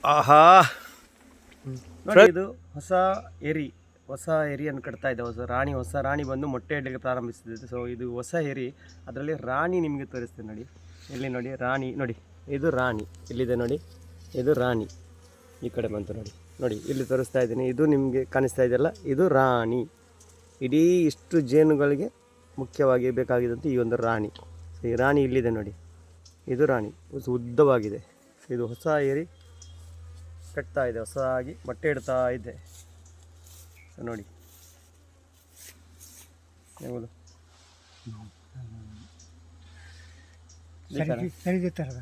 ಆಹಾ ನೋಡಿ, ಇದು ಹೊಸ ಎರಿಯನ್ನು ಕಟ್ತಾ ಇದೆ. ಹೊಸ ರಾಣಿ ಬಂದು ಮೊಟ್ಟೆ ಇಡಲಿಕ್ಕೆ ಪ್ರಾರಂಭಿಸಿದೆ. ಸೊ ಇದು ಹೊಸ ಎರಿ, ಅದರಲ್ಲಿ ರಾಣಿ ನಿಮಗೆ ತೋರಿಸ್ತೇನೆ ನೋಡಿ. ಇಲ್ಲಿ ನೋಡಿ ರಾಣಿ, ನೋಡಿ ಇದು ರಾಣಿ ಇಲ್ಲಿದೆ ನೋಡಿ. ಇದು ರಾಣಿ ಈ ಕಡೆ ಬಂತು ನೋಡಿ. ನೋಡಿ ಇಲ್ಲಿ ತೋರಿಸ್ತಾ ಇದ್ದೀನಿ, ಇದು ನಿಮಗೆ ಕಾಣಿಸ್ತಾ ಇದೆಯಲ್ಲ, ಇದು ರಾಣಿ. ಇಡೀ ಇಷ್ಟು ಜೇನುಗಳಿಗೆ ಮುಖ್ಯವಾಗಿ ಬೇಕಾಗಿದ್ದಂಥ ಈ ಒಂದು ರಾಣಿ. ಈ ರಾಣಿ ಇಲ್ಲಿದೆ ನೋಡಿ, ಇದು ರಾಣಿ ಉದ್ದವಾಗಿದೆ. ಇದು ಹೊಸ ಏರಿ ಕಟ್ತಾ ಇದೆ, ಹೊಸದಾಗಿ ಮೊಟ್ಟೆ ಇಡ್ತಾ ಇದೆ ನೋಡಿ. ಯಾವುದು ಸರಿ ಥರದ